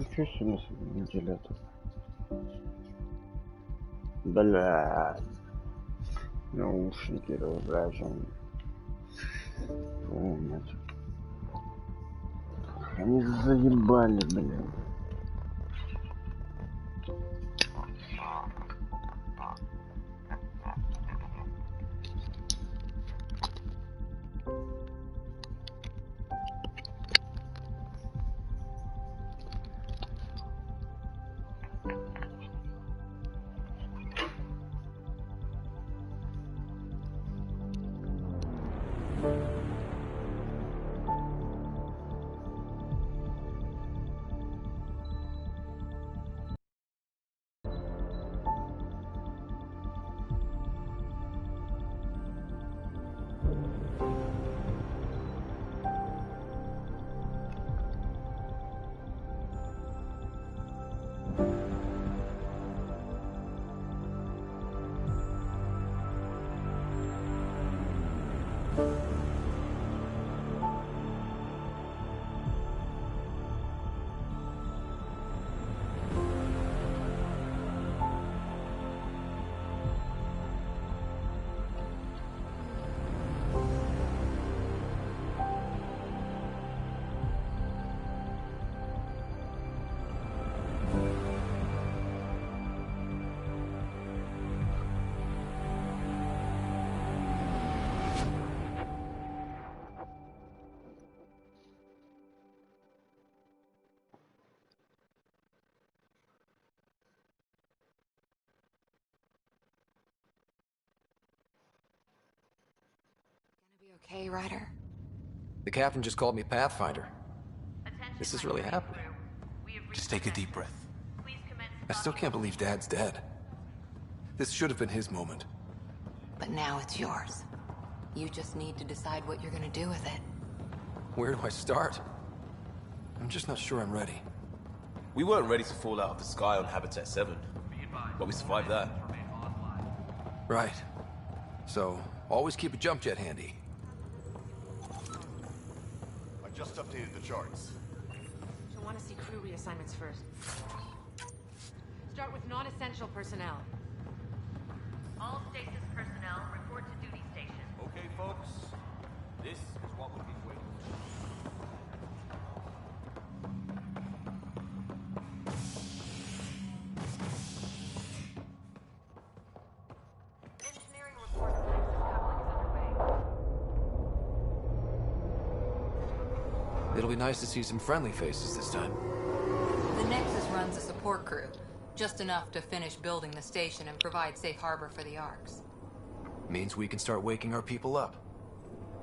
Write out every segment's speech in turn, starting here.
подключусь на самом неделе это. Бля. Наушники разряжены. Нет. Они заебали, блин. Okay, Ryder? The captain just called me Pathfinder. This is really happening. Just take a deep breath. I still can't believe Dad's dead. This should have been his moment. But now it's yours. You just need to decide what you're gonna do with it. Where do I start? I'm just not sure I'm ready. We weren't ready to fall out of the sky on Habitat 7, but we survived that. Right. So, always keep a jump jet handy. I just updated the charts. You'll want to see crew reassignments first. Start with non-essential personnel. All stasis personnel report to duty station. Okay, folks. This is what we've been waiting for. Engineering report that Nexus coupling is underway. It'll be nice to see some friendly faces this time. The Nexus runs a support crew. Just enough to finish building the station and provide safe harbor for the Arks. Means we can start waking our people up.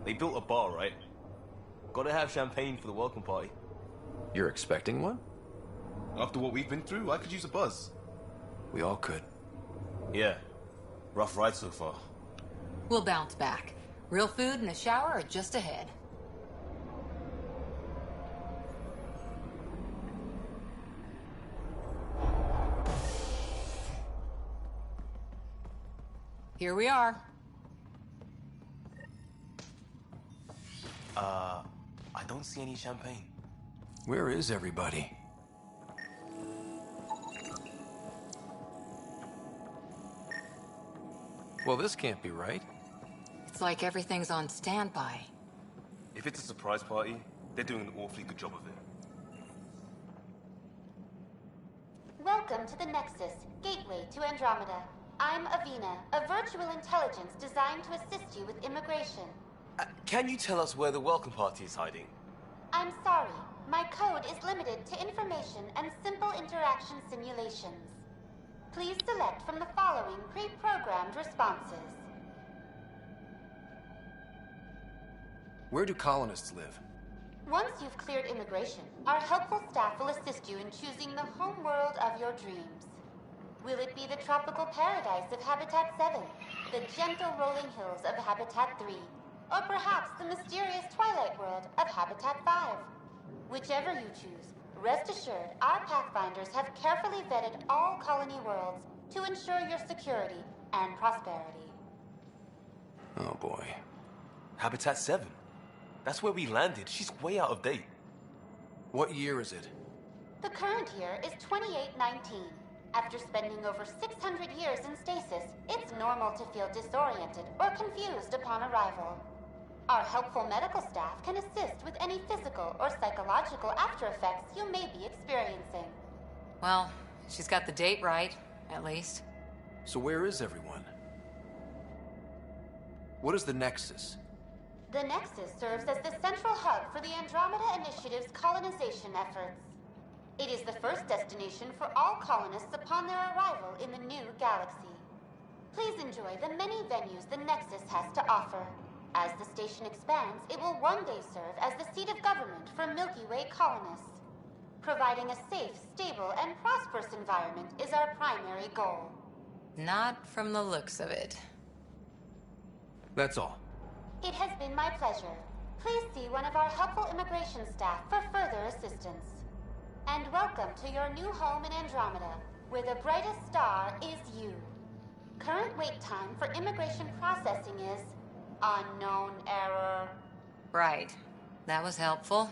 They built a bar, right? Gotta have champagne for the welcome party. You're expecting one? After what we've been through, I could use a buzz. We all could. Yeah. Rough ride so far. We'll bounce back. Real food and a shower are just ahead. Here we are. I don't see any champagne. Where is everybody? Well, this can't be right. It's like everything's on standby. If it's a surprise party, they're doing an awfully good job of it. Welcome to the Nexus, gateway to Andromeda. I'm Avina, a virtual intelligence designed to assist you with immigration. Can you tell us where the welcome party is hiding? I'm sorry, my code is limited to information and simple interaction simulations. Please select from the following pre-programmed responses. Where do colonists live? Once you've cleared immigration, our helpful staff will assist you in choosing the home world of your dreams. Will it be the tropical paradise of Habitat 7, the gentle rolling hills of Habitat 3, or perhaps the mysterious twilight world of Habitat 5? Whichever you choose, rest assured our Pathfinders have carefully vetted all colony worlds to ensure your security and prosperity. Oh boy. Habitat 7? That's where we landed. She's way out of date. What year is it? The current year is 2819. After spending over 600 years in stasis, it's normal to feel disoriented or confused upon arrival. Our helpful medical staff can assist with any physical or psychological after effects you may be experiencing. Well, she's got the date right, at least. So where is everyone? What is the Nexus? The Nexus serves as the central hub for the Andromeda Initiative's colonization efforts. It is the first destination for all colonists upon their arrival in the new galaxy. Please enjoy the many venues the Nexus has to offer. As the station expands, it will one day serve as the seat of government for Milky Way colonists. Providing a safe, stable, and prosperous environment is our primary goal. Not from the looks of it. That's all. It has been my pleasure. Please see one of our helpful immigration staff for further assistance. And welcome to your new home in Andromeda, where the brightest star is you. Current wait time for immigration processing is unknown error. Right. That was helpful.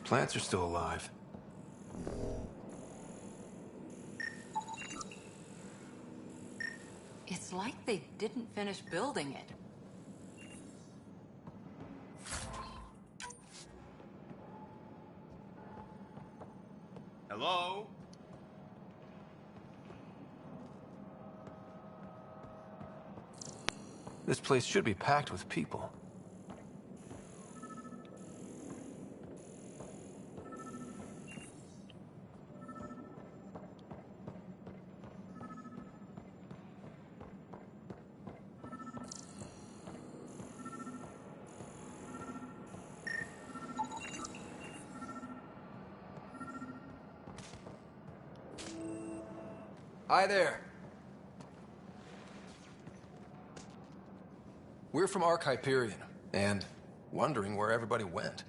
Plants are still alive. It's like they didn't finish building it. Hello? This place should be packed with people. Hi there. We're from Ark Hyperion, and wondering where everybody went.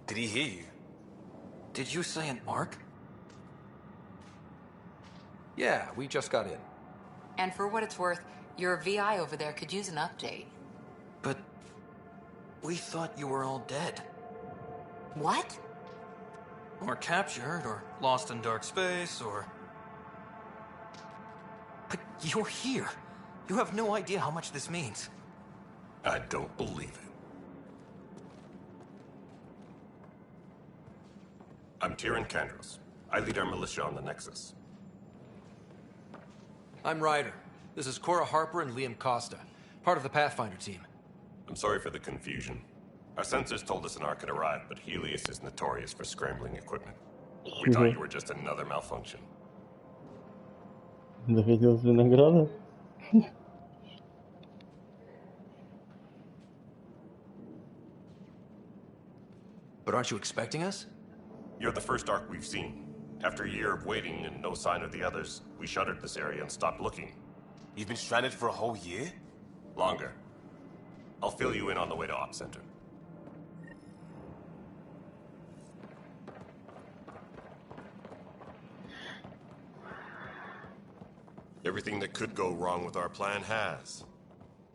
Did he hear you? Did you say an Ark? Yeah, we just got in. And for what it's worth, your VI over there could use an update. But we thought you were all dead. What? Or captured, or lost in dark space, or... But you're here. You have no idea how much this means. I don't believe it. I'm Tyrion Kandros. I lead our militia on the Nexus. I'm Ryder. This is Cora Harper and Liam Costa, part of the Pathfinder team. I'm sorry for the confusion. Our sensors told us an Ark had arrived, but Helios is notorious for scrambling equipment. We thought you were just another malfunction. Захотелось винограда? But aren't you expecting us? You're the first Ark we've seen. After a year of waiting and no sign of the others, we shuttered this area and stopped looking. You've been stranded for a whole year? Longer. I'll fill you in on the way to Op Center. Everything that could go wrong with our plan has.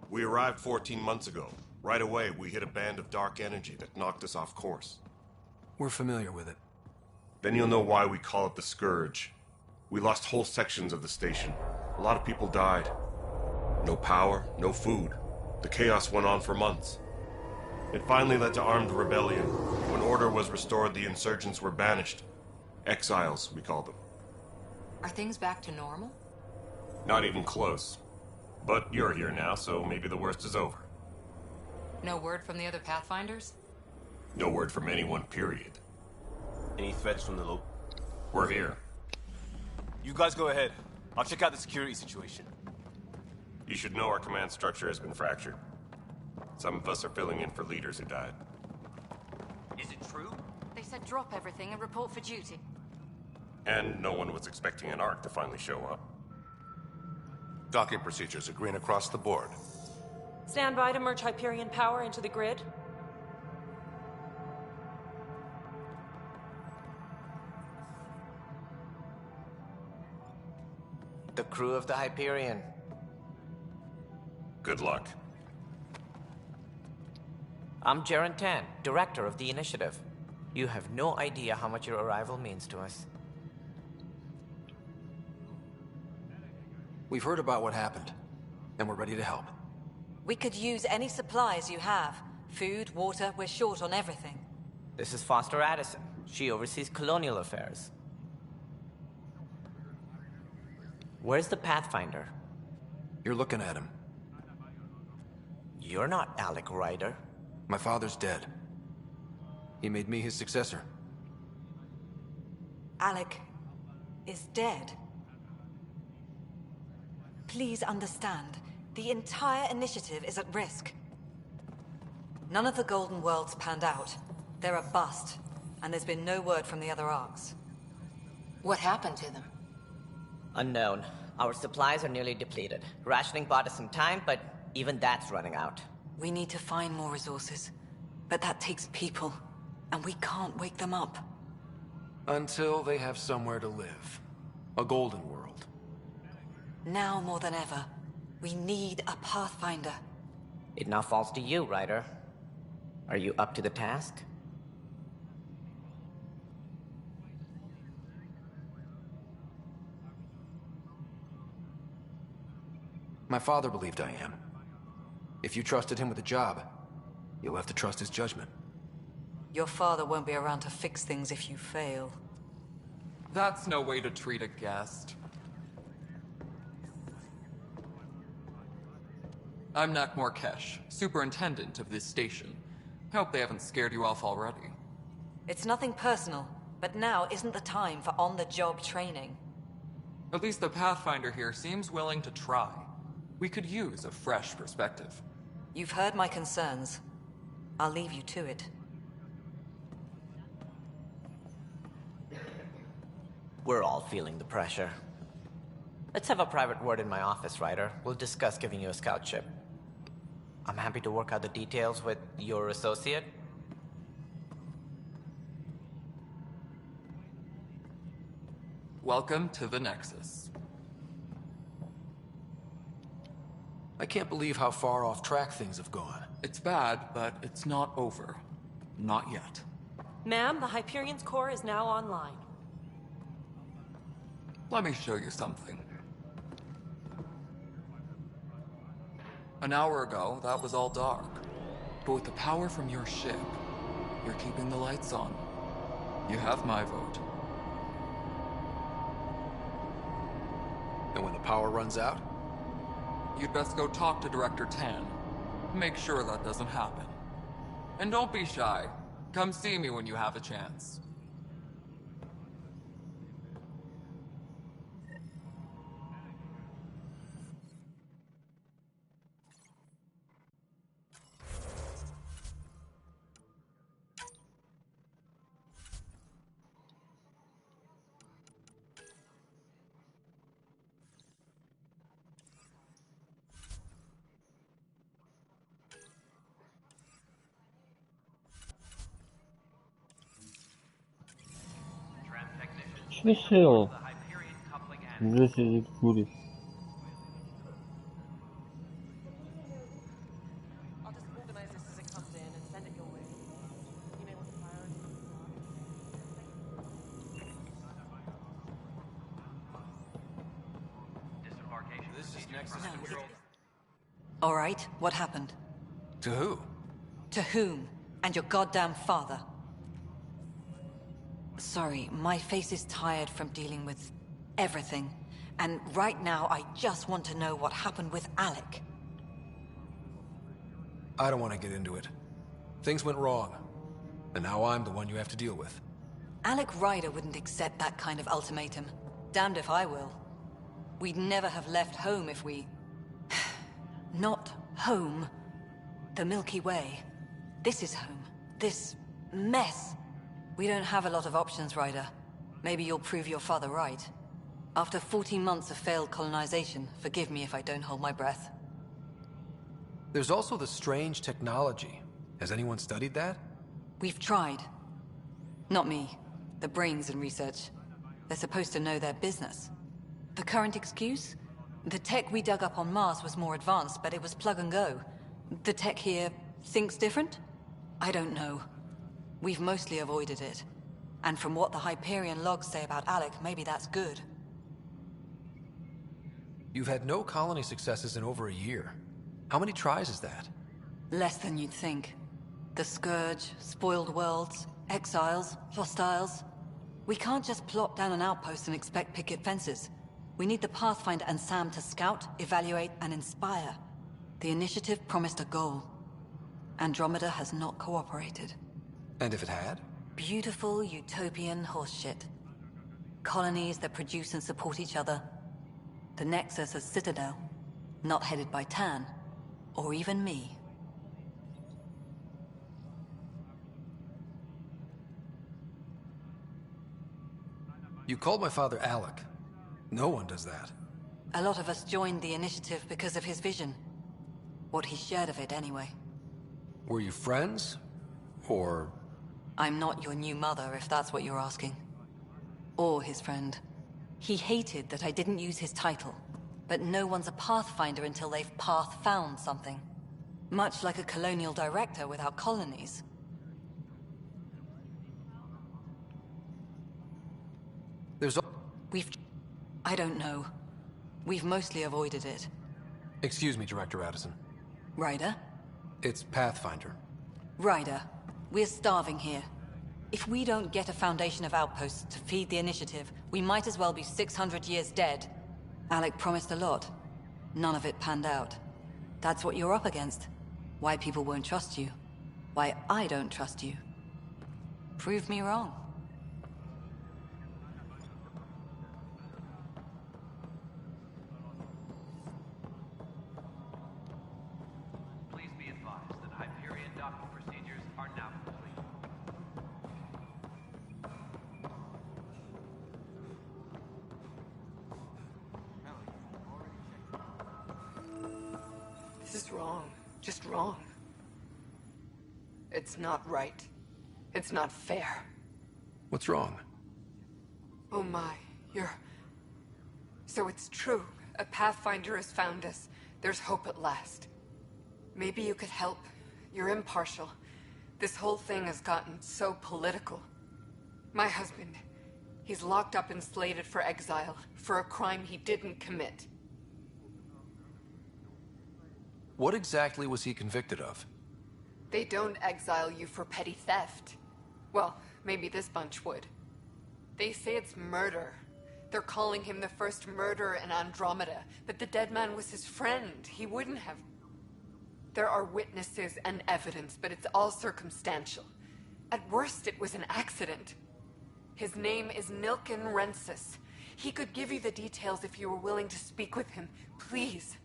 We arrived 14 months ago. Right away, we hit a band of dark energy that knocked us off course. We're familiar with it. Then you'll know why we call it the Scourge. We lost whole sections of the station. A lot of people died. No power, no food. The chaos went on for months. It finally led to armed rebellion. When order was restored, the insurgents were banished. Exiles, we call them. Are things back to normal? Not even close. But you're here now, so maybe the worst is over. No word from the other Pathfinders? No word from anyone, period. Any threats from the local? We're here. You guys go ahead. I'll check out the security situation. You should know our command structure has been fractured. Some of us are filling in for leaders who died. Is it true? They said drop everything and report for duty. And no one was expecting an Ark to finally show up. Docking procedures are green across the board. Stand by to merge Hyperion power into the grid. The crew of the Hyperion. Good luck. I'm Jaren Tan, director of the initiative. You have no idea how much your arrival means to us. We've heard about what happened, and we're ready to help. We could use any supplies you have. Food, water, we're short on everything. This is Foster Addison. She oversees colonial affairs. Where's the Pathfinder? You're looking at him. You're not Alec Ryder. My father's dead. He made me his successor. Alec is dead. Please understand, the entire initiative is at risk. None of the Golden Worlds panned out. They're a bust, and there's been no word from the other arcs. What happened to them? Unknown. Our supplies are nearly depleted. Rationing bought us some time, but even that's running out. We need to find more resources, but that takes people, and we can't wake them up. Until they have somewhere to live. A golden world. Now more than ever, we need a Pathfinder. It now falls to you, Ryder. Are you up to the task? My father believed I am. If you trusted him with a job, you'll have to trust his judgment. Your father won't be around to fix things if you fail. That's no way to treat a guest. I'm Nak Morkesh, superintendent of this station. Hope they haven't scared you off already. It's nothing personal, but now isn't the time for on-the-job training. At least the Pathfinder here seems willing to try. We could use a fresh perspective. You've heard my concerns. I'll leave you to it. We're all feeling the pressure. Let's have a private word in my office, Ryder. We'll discuss giving you a scout ship. I'm happy to work out the details with your associate. Welcome to the Nexus. I can't believe how far off track things have gone. It's bad, but it's not over. Not yet. Ma'am, the Hyperion's core is now online. Let me show you something. An hour ago, that was all dark. But with the power from your ship, you're keeping the lights on. You have my vote. And when the power runs out? You'd best go talk to Director Tan. Make sure that doesn't happen. And don't be shy. Come see me when you have a chance. Слышал. Здесь сидит курит. I'll just organize this as it comes in and send it your way. You know what the priorities are. Disembarkation. This is Nexus Control. All right, what happened? To who? To whom? And your goddamn father. Sorry, my face is tired from dealing with everything. And right now, I just want to know what happened with Alec. I don't want to get into it. Things went wrong. And now I'm the one you have to deal with. Alec Ryder wouldn't accept that kind of ultimatum. Damned if I will. We'd never have left home if we... Not home. The Milky Way. This is home. This mess. We don't have a lot of options, Ryder. Maybe you'll prove your father right. After 14 months of failed colonization, forgive me if I don't hold my breath. There's also the strange technology. Has anyone studied that? We've tried. Not me. The brains in research. They're supposed to know their business. The current excuse? The tech we dug up on Mars was more advanced, but it was plug and go. The tech here thinks different? I don't know. We've mostly avoided it. And from what the Hyperion logs say about Alec, maybe that's good. You've had no colony successes in over a year. How many tries is that? Less than you'd think. The Scourge, spoiled worlds, exiles, hostiles. We can't just plop down an outpost and expect picket fences. We need the Pathfinder and Sam to scout, evaluate, and inspire. The initiative promised a goal. Andromeda has not cooperated. And if it had? Beautiful utopian horseshit. Colonies that produce and support each other. The Nexus as Citadel, not headed by Tan, or even me. You called my father Alec. No one does that. A lot of us joined the initiative because of his vision. What he shared of it, anyway. Were you friends? Or... I'm not your new mother, if that's what you're asking. Or his friend. He hated that I didn't use his title. But no one's a Pathfinder until they've path-found something. Much like a colonial director without colonies. I don't know. We've mostly avoided it. Excuse me, Director Addison. Ryder? It's Pathfinder. Ryder, we're starving here. If we don't get a foundation of outposts to feed the initiative, we might as well be 600 years dead. Alec promised a lot. None of it panned out. That's what you're up against. Why people won't trust you. Why I don't trust you. Prove me wrong. This is wrong. Just wrong. It's not right. It's not fair. What's wrong? Oh my, you're... So it's true. A Pathfinder has found us. There's hope at last. Maybe you could help. You're impartial. This whole thing has gotten so political. My husband, he's locked up and slated for exile for a crime he didn't commit. What exactly was he convicted of? They don't exile you for petty theft. Well, maybe this bunch would. They say it's murder. They're calling him the first murderer in Andromeda, but the dead man was his friend. He wouldn't have... There are witnesses and evidence, but it's all circumstantial. At worst, it was an accident. His name is Nilken Rensis. He could give you the details if you were willing to speak with him. Please.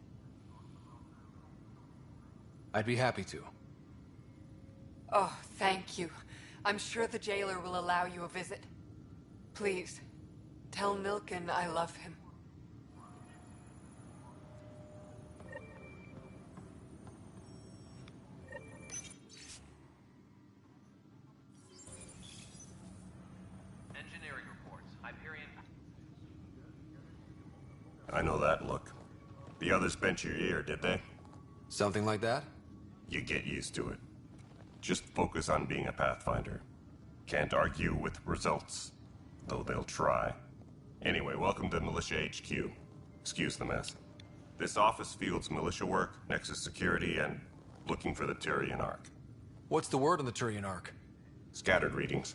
I'd be happy to. Oh, thank you. I'm sure the jailer will allow you a visit. Please, tell Nilken I love him. Engineering reports. Hyperion. I know that look. The others bent your ear, did they? Something like that? You get used to it. Just focus on being a Pathfinder. Can't argue with results, though they'll try. Anyway, welcome to Militia HQ. Excuse the mess. This office fields militia work, Nexus security, and looking for the Turian Ark. What's the word on the Turian Ark? Scattered readings.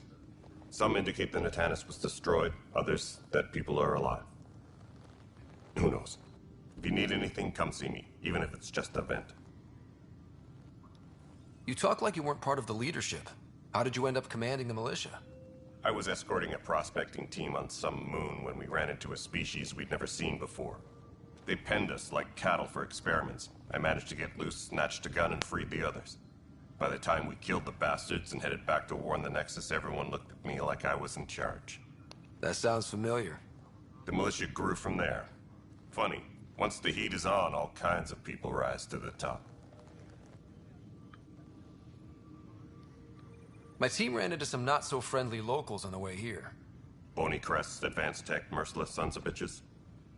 Some indicate the Natanus was destroyed, others that people are alive. Who knows? If you need anything, come see me, even if it's just a vent. You talk like you weren't part of the leadership. How did you end up commanding the militia? I was escorting a prospecting team on some moon when we ran into a species we'd never seen before. They penned us like cattle for experiments. I managed to get loose, snatched a gun, and freed the others. By the time we killed the bastards and headed back to warn the Nexus, everyone looked at me like I was in charge. That sounds familiar. The militia grew from there. Funny, once the heat is on, all kinds of people rise to the top. My team ran into some not-so-friendly locals on the way here. Bony crests, advanced tech, merciless sons of bitches.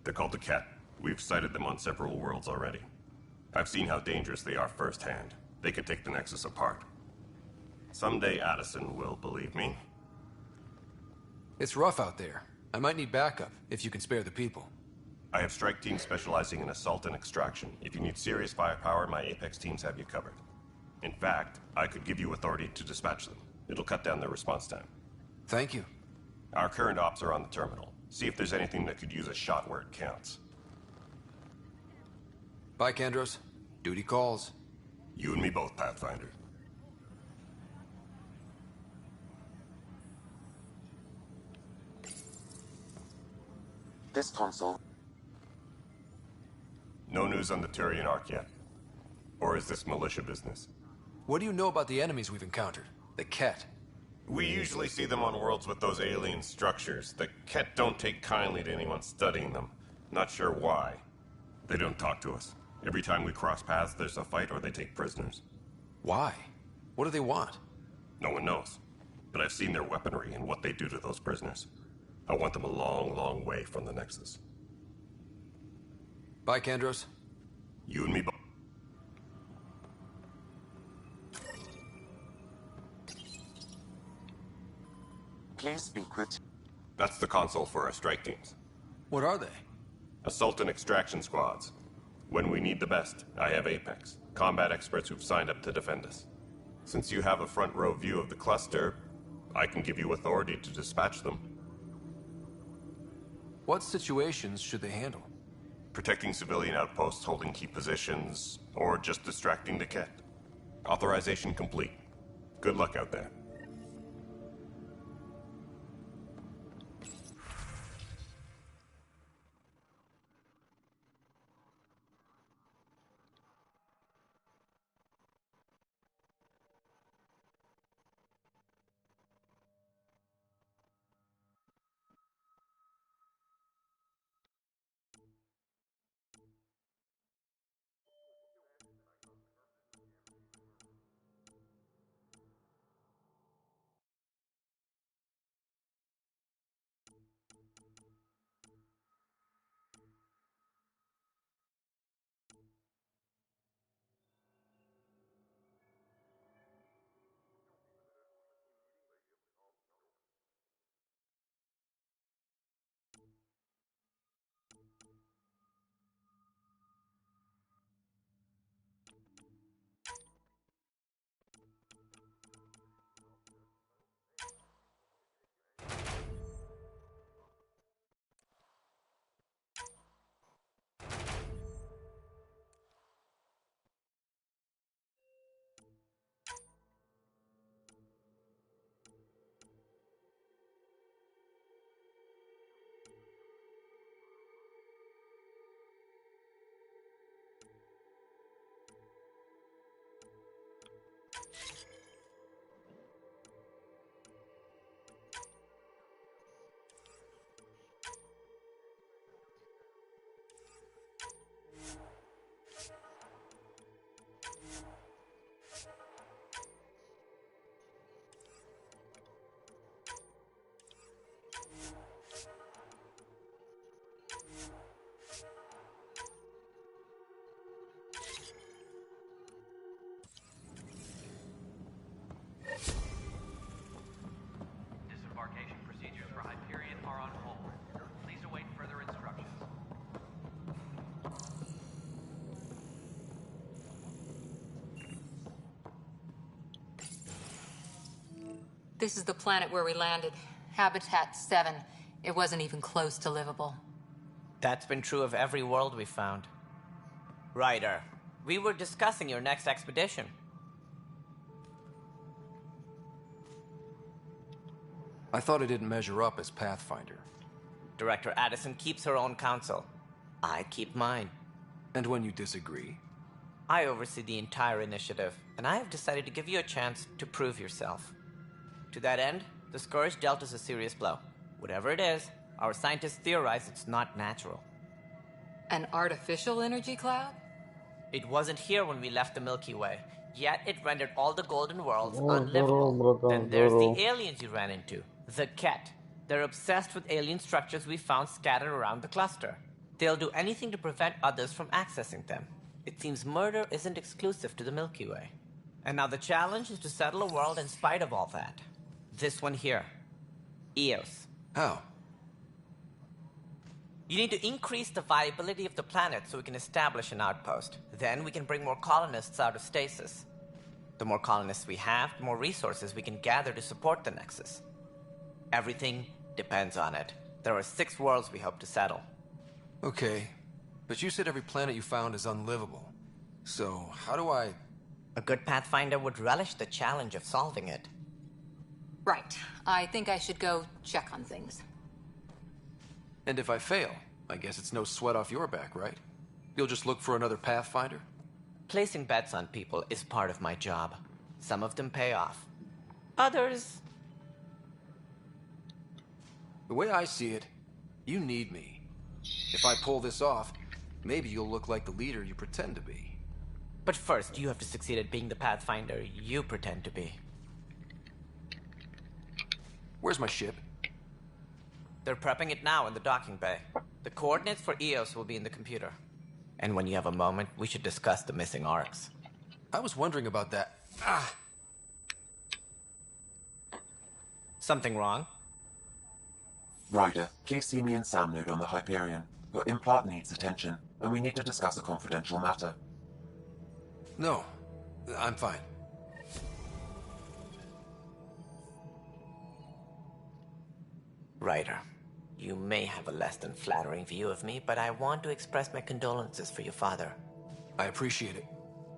They're called the Cat. We've sighted them on several worlds already. I've seen how dangerous they are firsthand. They could take the Nexus apart. Someday Addison will believe me. It's rough out there. I might need backup, if you can spare the people. I have strike teams specializing in assault and extraction. If you need serious firepower, my Apex teams have you covered. In fact, I could give you authority to dispatch them. It'll cut down their response time. Thank you. Our current ops are on the terminal. See if there's anything that could use a shot where it counts. Bye, Kendros. Duty calls. You and me both, Pathfinder. This console. No news on the Turian Ark yet? Or is this militia business? What do you know about the enemies we've encountered? The Ket? We usually see them on worlds with those alien structures. The Ket don't take kindly to anyone studying them. Not sure why. They don't talk to us. Every time we cross paths, there's a fight or they take prisoners. Why? What do they want? No one knows. But I've seen their weaponry and what they do to those prisoners. I want them a long, long way from the Nexus. Bye, Kendros. You and me both. Please speak with... That's the console for our strike teams. What are they? Assault and extraction squads. When we need the best, I have Apex. Combat experts who've signed up to defend us. Since you have a front row view of the cluster, I can give you authority to dispatch them. What situations should they handle? Protecting civilian outposts, holding key positions, or just distracting the Ket. Authorization complete. Good luck out there. Disembarkation procedures for Hyperion are on hold. Please await further instructions. This is the planet where we landed. Habitat 7. It wasn't even close to livable. That's been true of every world we found. Ryder, we were discussing your next expedition. I thought I didn't measure up as Pathfinder. Director Addison keeps her own counsel. I keep mine. And when you disagree? I oversee the entire initiative, and I have decided to give you a chance to prove yourself. To that end, the Scourge dealt us a serious blow. Whatever it is, our scientists theorize it's not natural. An artificial energy cloud? It wasn't here when we left the Milky Way, yet it rendered all the golden worlds unlivable. Then there's the aliens you ran into, the Ket. They're obsessed with alien structures we found scattered around the cluster. They'll do anything to prevent others from accessing them. It seems murder isn't exclusive to the Milky Way. And now the challenge is to settle a world in spite of all that. This one here. Eos. How? You need to increase the viability of the planet so we can establish an outpost. Then we can bring more colonists out of stasis. The more colonists we have, the more resources we can gather to support the Nexus. Everything depends on it. There are 6 worlds we hope to settle. Okay, but you said every planet you found is unlivable. So, how do I... A good Pathfinder would relish the challenge of solving it. Right. I think I should go check on things. And if I fail, I guess it's no sweat off your back, right? You'll just look for another Pathfinder? Placing bets on people is part of my job. Some of them pay off. Others... The way I see it, you need me. If I pull this off, maybe you'll look like the leader you pretend to be. But first, you have to succeed at being the Pathfinder you pretend to be. Where's my ship? They're prepping it now in the docking bay. The coordinates for Eos will be in the computer. And when you have a moment, we should discuss the missing arcs. I was wondering about that. Ah! Something wrong? Ryder, please see me and Sam Node on the Hyperion. Your implant needs attention, and we need to discuss a confidential matter. No, I'm fine. Ryder, you may have a less than flattering view of me, but I want to express my condolences for your father. I appreciate it.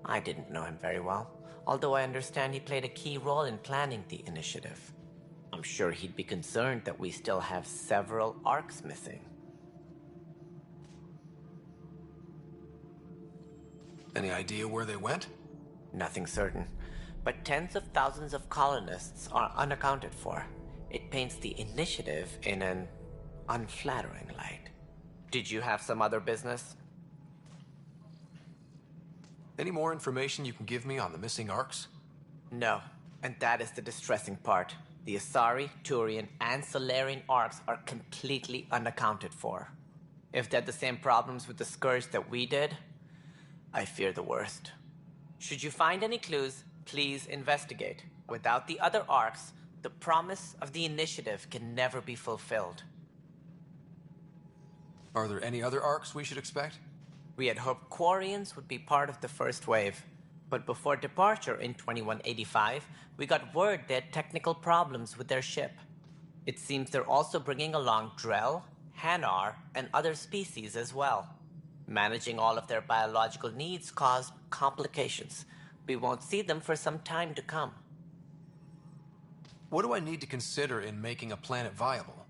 I didn't know him very well, although I understand he played a key role in planning the initiative. I'm sure he'd be concerned that we still have several arcs missing. Any idea where they went? Nothing certain, but tens of thousands of colonists are unaccounted for. It paints the initiative in an unflattering light. Did you have some other business? Any more information you can give me on the missing arcs? No, and that is the distressing part. The Asari, Turian, and Solarian arcs are completely unaccounted for. If they had the same problems with the Scourge that we did, I fear the worst. Should you find any clues, please investigate. Without the other arcs, the promise of the initiative can never be fulfilled. Are there any other arcs we should expect? We had hoped Quarians would be part of the first wave, but before departure in 2185, we got word they had technical problems with their ship. It seems they're also bringing along Drell, Hanar, and other species as well. Managing all of their biological needs caused complications. We won't see them for some time to come. What do I need to consider in making a planet viable?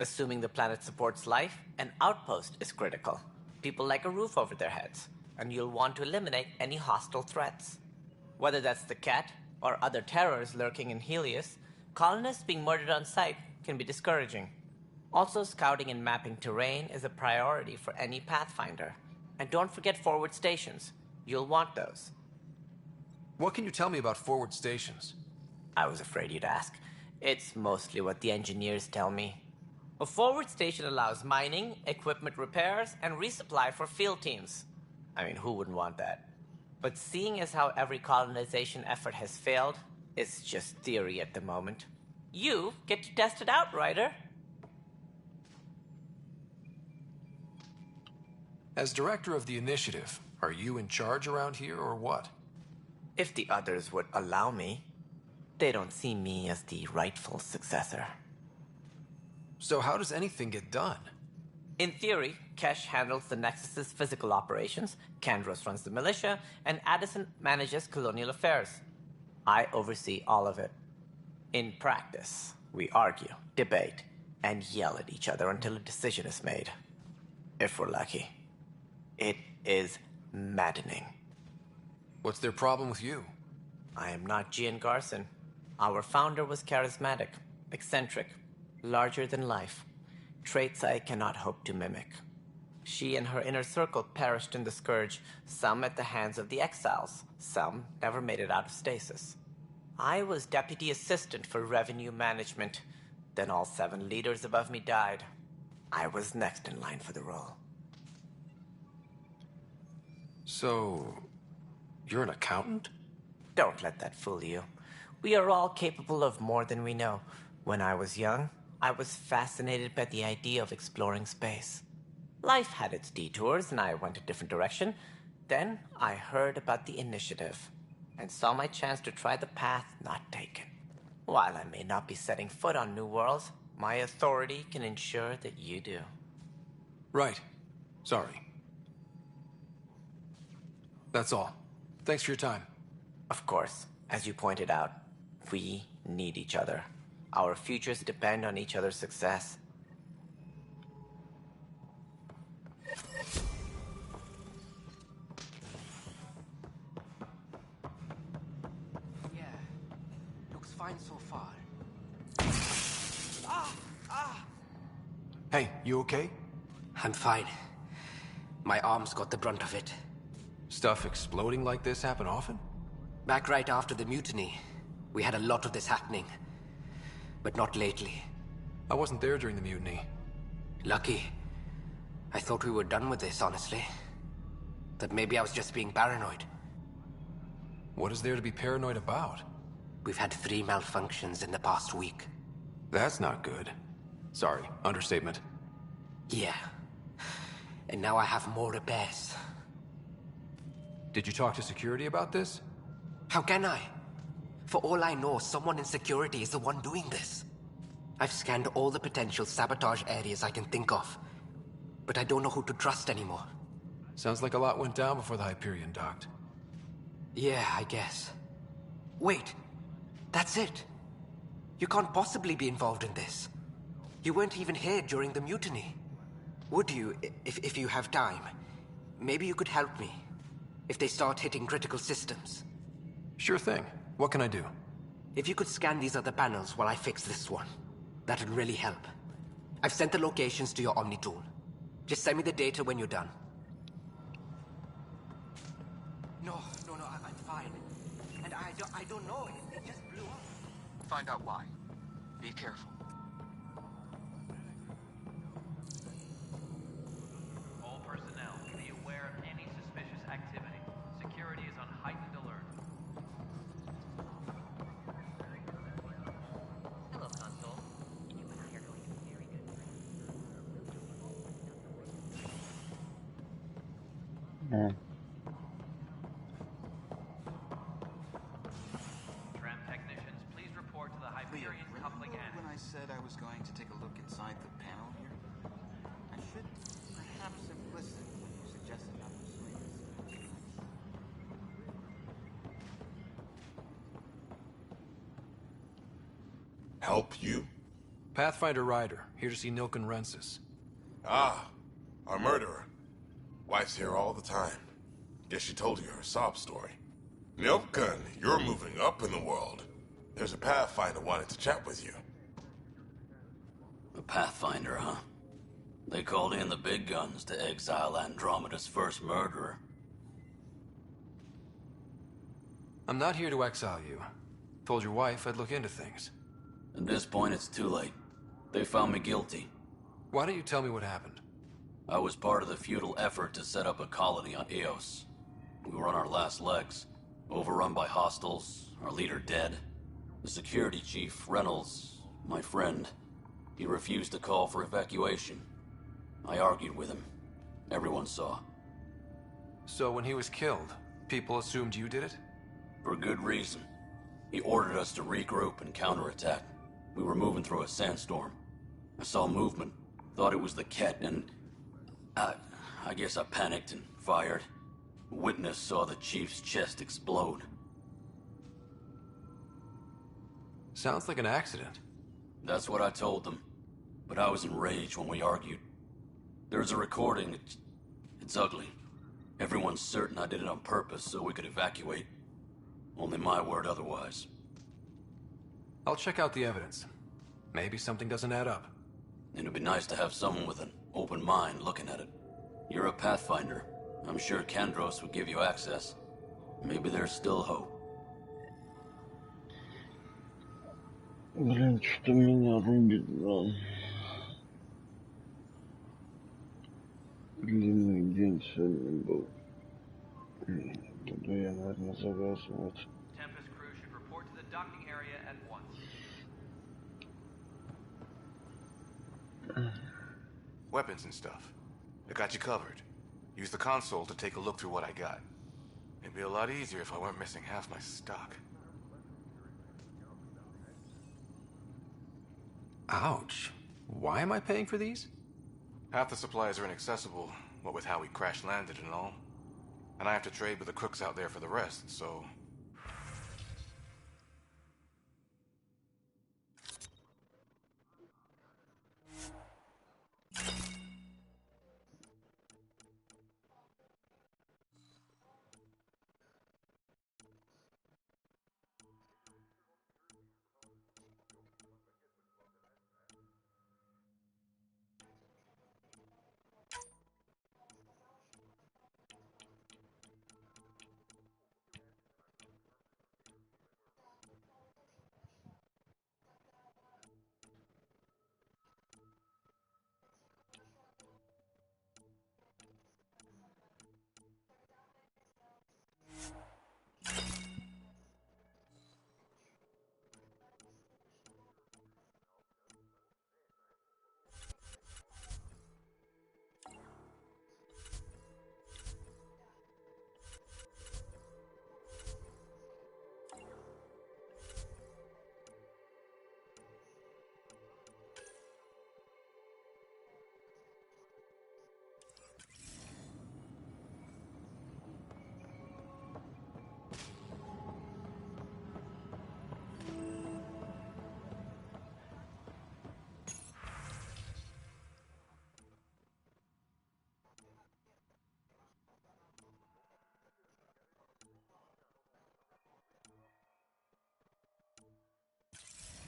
Assuming the planet supports life, an outpost is critical. People like a roof over their heads, and you'll want to eliminate any hostile threats. Whether that's the cat or other terrors lurking in Helios, colonists being murdered on sight can be discouraging. Also, scouting and mapping terrain is a priority for any Pathfinder. And don't forget forward stations. You'll want those. What can you tell me about forward stations? I was afraid you'd ask. It's mostly what the engineers tell me. A forward station allows mining, equipment repairs, and resupply for field teams. I mean, who wouldn't want that? But seeing as how every colonization effort has failed, it's just theory at the moment. You get to test it out, Ryder. As director of the initiative, are you in charge around here or what? If the others would allow me. They don't see me as the rightful successor. So how does anything get done? In theory, Kesh handles the Nexus's physical operations, Kandros runs the militia, and Addison manages colonial affairs. I oversee all of it. In practice, we argue, debate, and yell at each other until a decision is made. If we're lucky. It is maddening. What's their problem with you? I am not Gian Garson. Our founder was charismatic, eccentric, larger than life. Traits I cannot hope to mimic. She and her inner circle perished in the Scourge, some at the hands of the Exiles, some never made it out of stasis. I was deputy assistant for revenue management. Then all 7 leaders above me died. I was next in line for the role. So, you're an accountant? Don't let that fool you. We are all capable of more than we know. When I was young, I was fascinated by the idea of exploring space. Life had its detours, and I went a different direction. Then I heard about the initiative, and saw my chance to try the path not taken. While I may not be setting foot on new worlds, my authority can ensure that you do. Right. Sorry. That's all. Thanks for your time. Of course, as you pointed out, we need each other. Our futures depend on each other's success. Yeah, looks fine so far. Hey, you okay? I'm fine. My arms got the brunt of it. Stuff exploding like this happen often? Back right after the mutiny, we had a lot of this happening. But not lately. I wasn't there during the mutiny. Lucky. I thought we were done with this, honestly. That maybe I was just being paranoid. What is there to be paranoid about? We've had 3 malfunctions in the past week. That's not good. Sorry, understatement. Yeah. And now I have more repairs. Did you talk to security about this? How can I? For all I know, someone in security is the one doing this. I've scanned all the potential sabotage areas I can think of. But I don't know who to trust anymore. Sounds like a lot went down before the Hyperion docked. Yeah, I guess. Wait. That's it. You can't possibly be involved in this. You weren't even here during the mutiny. Would you, if you have time? Maybe you could help me. If they start hitting critical systems. Sure thing. What can I do? If you could scan these other panels while I fix this one, that'd really help. I've sent the locations to your Omni tool. Just send me the data when you're done. No, I'm fine. And I don't know, it just blew up. Find out why. Be careful. All personnel, be aware of any suspicious activity. Security is on heightened alert. Hello, console. You and I are going to be very good Tram technicians, please report to the Hyperion coupling annex. When I said I was going to take a look inside the panel here, I should perhaps have listened when you suggested not pursuing this. Help you? Pathfinder Ryder, here to see Nilken Rensis. Ah, our murderer. Wife's here all the time. Guess she told you her sob story. Nilken, you're moving up in the world. There's a Pathfinder wanted to chat with you. A Pathfinder, huh? They called in the big guns to exile Andromeda's first murderer. I'm not here to exile you. Told your wife I'd look into things. At this point, it's too late. They found me guilty. Why don't you tell me what happened? I was part of the futile effort to set up a colony on Eos. We were on our last legs, overrun by hostiles, our leader dead. The security chief, Reynolds, my friend, he refused to call for evacuation. I argued with him. Everyone saw. So when he was killed, people assumed you did it? For good reason. He ordered us to regroup and counterattack. We were moving through a sandstorm. I saw movement, thought it was the Ket, and I guess I panicked and fired. A witness saw the chief's chest explode. Sounds like an accident. That's what I told them. But I was enraged when we argued. There's a recording. It's ugly. Everyone's certain I did it on purpose so we could evacuate. Only my word otherwise. I'll check out the evidence. Maybe something doesn't add up. It'd be nice to have someone with an open mind looking at it. You're a Pathfinder. I'm sure Kandros would give you access. Maybe there's still hope. Блин, что меня рубит, да. Длинный день сегодня был. Буду я, наверное, завязывать. Weapons and stuff. I got you covered. Use the console to take a look through what I got. It'd be a lot easier if I weren't missing half my stock. Ouch. Why am I paying for these? Half the supplies are inaccessible, what with how we crash-landed and all. And I have to trade with the crooks out there for the rest, so...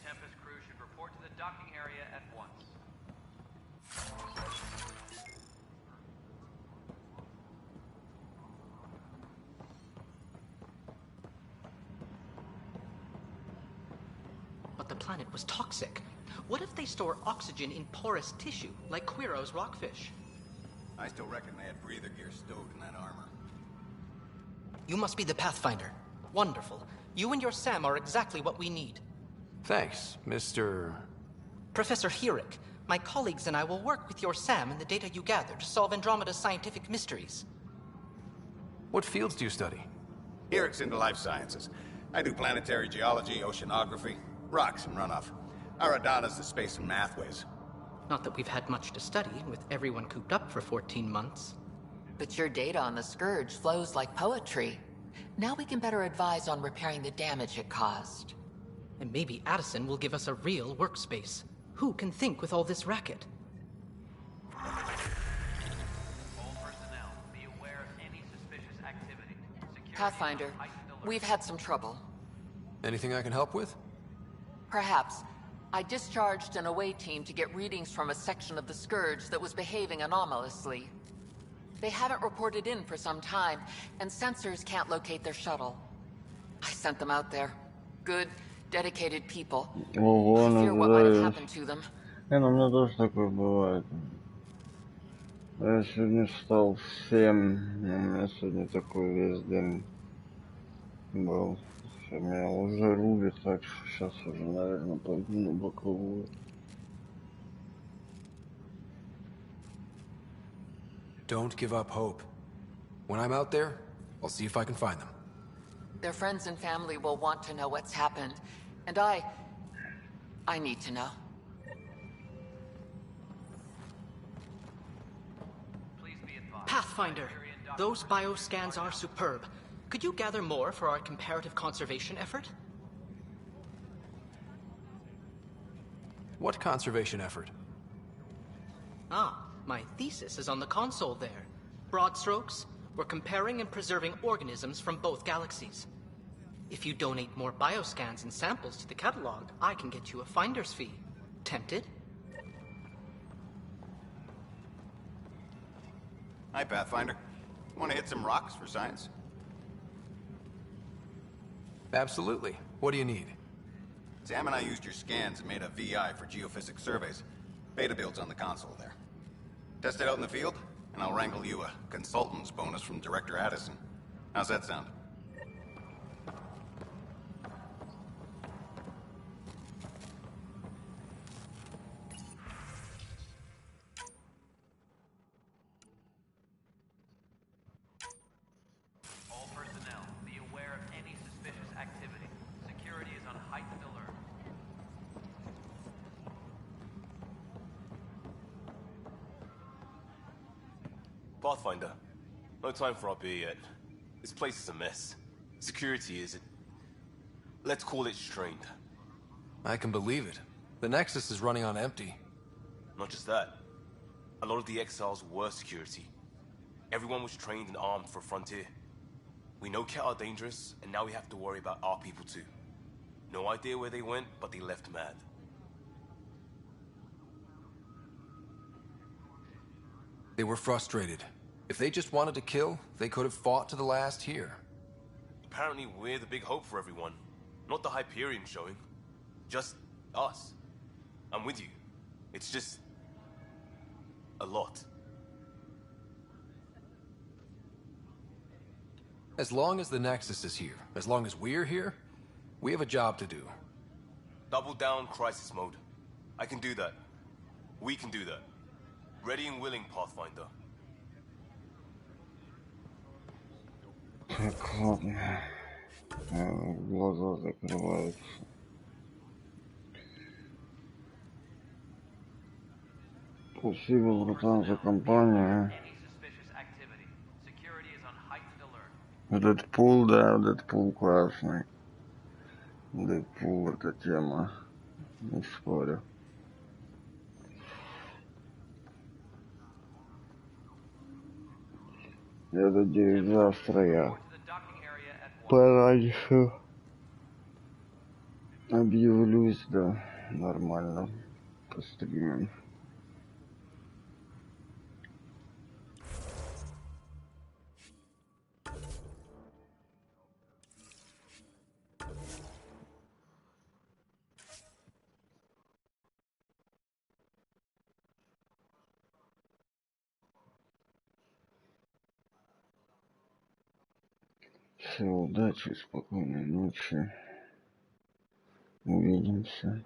Tempest crew should report to the docking area at once. But the planet was toxic. What if they store oxygen in porous tissue, like Quiro's rockfish? I still reckon they had breather gear stowed in that armor. You must be the Pathfinder. Wonderful. You and your Sam are exactly what we need. Thanks, Mr. Professor Herrick, my colleagues and I will work with your Sam and the data you gather to solve Andromeda's scientific mysteries. What fields do you study? Herrick's into life sciences. I do planetary geology, oceanography, rocks and runoff. Aradana's the space and math whiz. Not that we've had much to study, with everyone cooped up for 14 months. But your data on the Scourge flows like poetry. Now we can better advise on repairing the damage it caused. And maybe Addison will give us a real workspace. Who can think with all this racket? All personnel, be aware of any suspicious activity. Security Pathfinder, we've had some trouble. Anything I can help with? Perhaps. I discharged an away team to get readings from a section of the Scourge that was behaving anomalously. They haven't reported in for some time, and sensors can't locate their shuttle. I sent them out there. Good, dedicated people. Ого, I fear what might have happened называюсь. to them. Ну, у меня тоже такое бывает. Я сегодня встал в 7. У меня сегодня такой весь день был. Меня уже рубит, так что сейчас уже, наверное, пойду на боковую. Don't give up hope. When I'm out there, I'll see if I can find them. Their friends and family will want to know what's happened, and I need to know. Pathfinder, those bioscans are superb. Could you gather more for our comparative conservation effort? What conservation effort? Ah, my thesis is on the console there. Broad strokes, we're comparing and preserving organisms from both galaxies. If you donate more bioscans and samples to the catalog, I can get you a finder's fee. Tempted? Hi, Pathfinder. Want to hit some rocks for science? Absolutely. What do you need? Sam and I used your scans and made a VI for geophysics surveys. Beta builds on the console there. Test it out in the field, and I'll wrangle you a consultant's bonus from Director Addison. How's that sound? Pathfinder, no time for our beer yet. This place is a mess. Security is... let's call it strained. I can believe it. The Nexus is running on empty. Not just that. A lot of the exiles were security. Everyone was trained and armed for Frontier. We know Cat are dangerous, and now we have to worry about our people too. No idea where they went, but they left mad. They were frustrated. If they just wanted to kill, they could have fought to the last here. Apparently we're the big hope for everyone. Not the Hyperion showing. Just us. I'm with you. It's just... a lot. As long as the Nexus is here, as long as we're here, we have a job to do. Double down crisis mode. I can do that. We can do that. Ready and willing, Pathfinder. Так, ладно. Глаза закрываются. Спасибо, братан, за компанию. Дэдпул, да, Дэдпул классный. Дэдпул — это тема, не спорю. Я надеюсь, завтра я пораньше объявлюсь, да, нормально постримим. Все, удачи, спокойной ночи. Увидимся.